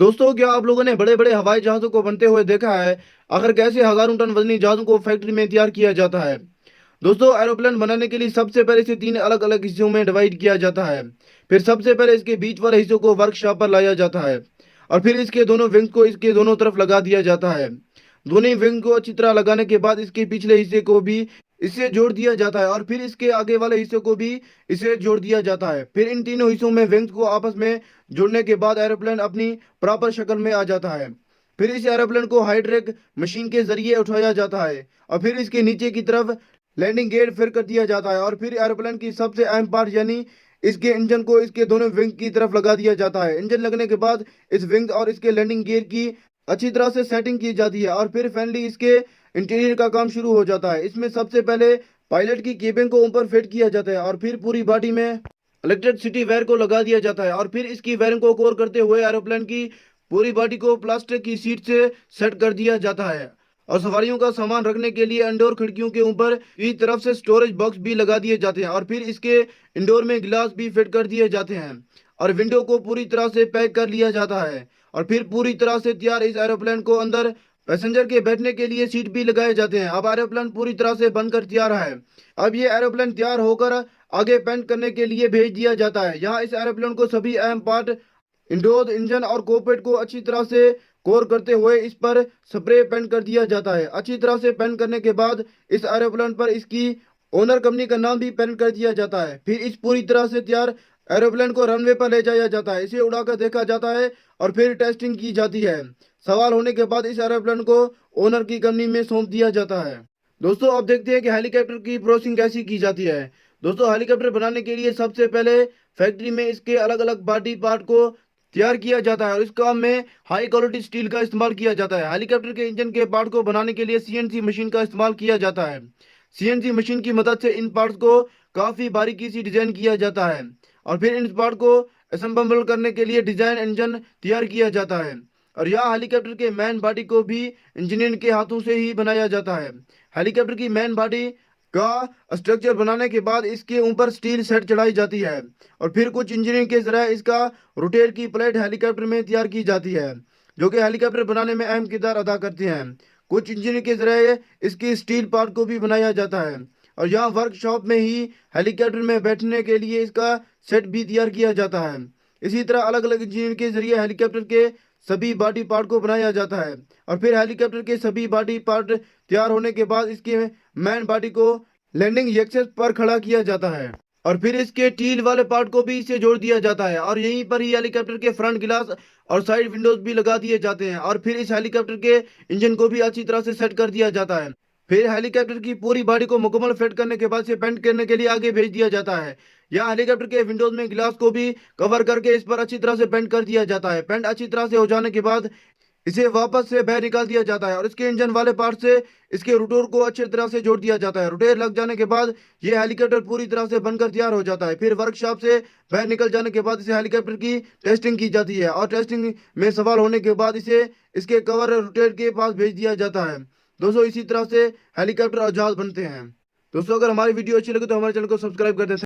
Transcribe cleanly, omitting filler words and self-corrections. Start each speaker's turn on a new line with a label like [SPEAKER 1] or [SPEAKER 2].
[SPEAKER 1] दोस्तों, क्या आप लोगों ने बड़े बड़े हवाई जहाज़ों को बनते हुए देखा है? आखिर कैसे हज़ारों टन वज़नी जहाज़ों को फैक्ट्री में तैयार किया जाता है? दोस्तों, एरोप्लेन बनाने के लिए सबसे पहले इसे 3 अलग-अलग हिस्सों में डिवाइड किया जाता है। फिर सबसे पहले इसके बीच वाले हिस्सों को वर्कशॉप पर लाया जाता है और फिर इसके दोनों विंग्स को इसके दोनों तरफ लगा दिया जाता है। दोनों ही विंग को अच्छी तरह लगाने के बाद इसके पिछले हिस्से को भी इससे जोड़ दिया जाता है और फिर इसके आगे वाले हिस्से को भी इसे जोड़ दिया जाता है। फिर इन तीनों हिस्सों में विंग्स को आपस में जोड़ने के बाद एरोप्लेन अपनी प्रॉपर शक्ल में आ जाता है। फिर इस एरोप्लेन को हाइड्रिक मशीन के जरिए उठाया जाता है और फिर इसके नीचे की तरफ लैंडिंग गेयर फिर कर दिया जाता है और फिर एरोप्लेन की सबसे अहम पार्ट यानी इसके इंजन को इसके दोनों विंग की तरफ लगा दिया जाता है। इंजन लगने के बाद इस विंग और इसके लैंडिंग गियर की अच्छी तरह से सेटिंग की जाती है और फिर फाइनली इसके इंटीरियर का काम शुरू हो जाता है। इसमें सबसे पहले पायलट की केबिन को ऊपर फिट किया जाता है और फिर पूरी बॉडी में इलेक्ट्रिसिटी वायर को लगा दिया जाता है और फिर इसकी वायरिंग को कवर करते हुए एरोप्लेन की पूरी बॉडी को प्लास्टिक की सीट से सेट कर दिया जाता है और सवारियों का सामान रखने के लिए इंडोर खिड़कियों के ऊपर की तरफ से स्टोरेज बॉक्स भी लगा दिए जाते हैं और फिर इसके इंडोर में गिलास भी फिट कर दिए जाते हैं और विंडो को पूरी तरह से पैक कर लिया जाता है और फिर पूरी तरह से तैयार इस एरोप्लेन को अंदर पैसेंजर के बैठने के लिए सीट भी लगाए जाते हैं। अब एरोप्लेन पूरी तरह से बनकर तैयार है। अब ये एरोप्लेन तैयार होकर आगे पेंट करने के लिए भेज दिया जाता है। यहाँ इस एरोप्लेन को सभी अहम पार्ट इंडोर इंजन और कोकपिट को अच्छी तरह से कोर करते हुए इस पर स्प्रे पेंट कर दिया जाता है। अच्छी तरह से पेंट करने के बाद इस एरोप्लेन पर इसकी ओनर कंपनी का नाम भी पेंट कर दिया जाता है। फिर इस पूरी तरह से तैयार एरोप्लेन को रनवे पर ले जाया जाता है, इसे उड़ाकर देखा जाता है और फिर टेस्टिंग की जाती है। सवाल होने के बाद इस एरोप्लेन को ओनर की कंपनी में सौंप दिया जाता है। दोस्तों, अब देखते हैं कि हेलीकॉप्टर की प्रोसेसिंग कैसी की जाती है। दोस्तों, हेलीकॉप्टर बनाने के लिए सबसे पहले फैक्ट्री में इसके अलग अलग बॉडी पार्ट को तैयार किया जाता है और इस काम में हाई क्वालिटी स्टील का इस्तेमाल किया जाता है। हेलीकॉप्टर के इंजन के पार्ट को बनाने के लिए सीएनसी मशीन का इस्तेमाल किया जाता है। सीएनसी मशीन की मदद से इन पार्ट्स को काफ़ी बारीकी से डिजाइन किया जाता है और फिर इन पार्ट को असेंबल करने के लिए डिजाइन इंजन तैयार किया जाता है और यह हेलीकॉप्टर के मैन बॉडी को भी इंजीनियर के हाथों से ही बनाया जाता है। हेलीकॉप्टर की मैन बॉडी का स्ट्रक्चर बनाने के बाद इसके ऊपर स्टील सेट चढ़ाई जाती है और फिर कुछ इंजीनियरिंग के जरिए इसका रोटेट की प्लेट हेलीकॉप्टर में तैयार की जाती है, जो कि हेलीकॉप्टर बनाने में अहम किरदार अदा करते हैं। कुछ इंजीनियरिंग के जरिए इसकी स्टील पार्ट को भी बनाया जाता है और यहाँ वर्कशॉप में ही हेलीकॉप्टर में बैठने के लिए इसका सेट भी तैयार किया जाता है। इसी तरह अलग अलग इंजीनियर के जरिए हेलीकॉप्टर के सभी बॉडी पार्ट को बनाया जाता है और फिर हेलीकॉप्टर के सभी बॉडी पार्ट तैयार होने के बाद इसके मैन बॉडी को लैंडिंग एक्सेस पर खड़ा किया जाता है और फिर इसके टील वाले पार्ट को भी इसे जोड़ दिया जाता है और यहीं पर ही हेलीकॉप्टर के फ्रंट गिलास और साइड विंडोज भी लगा दिए जाते हैं और फिर इस हेलीकॉप्टर के इंजन को भी अच्छी तरह से सेट कर दिया जाता है। फिर हेलीकॉप्टर की पूरी बॉडी को मुकम्मल फिट करने के बाद से पेंट करने के लिए आगे भेज दिया जाता है। यहाँ हेलीकॉप्टर के विंडोज में गिलास को भी कवर करके इस पर अच्छी तरह से पेंट कर दिया जाता है। पेंट अच्छी तरह से हो जाने के बाद इसे वापस से बाहर निकाल दिया जाता है और इसके इंजन वाले पार्ट से इसके रोटर को अच्छी तरह से जोड़ दिया जाता है। रोटेट लग जाने के बाद ये हेलीकॉप्टर पूरी तरह से बनकर तैयार हो जाता है। फिर वर्कशॉप से बाहर निकल जाने के बाद इसे हेलीकॉप्टर की टेस्टिंग की जाती है और टेस्टिंग में सवाल होने के बाद इसे इसके कवर रोटेट के पास भेज दिया जाता है। दोस्तों, इसी तरह से हेलीकॉप्टर और जहाज बनते हैं। दोस्तों, अगर हमारी वीडियो अच्छी लगे तो हमारे चैनल को सब्सक्राइब कर दें।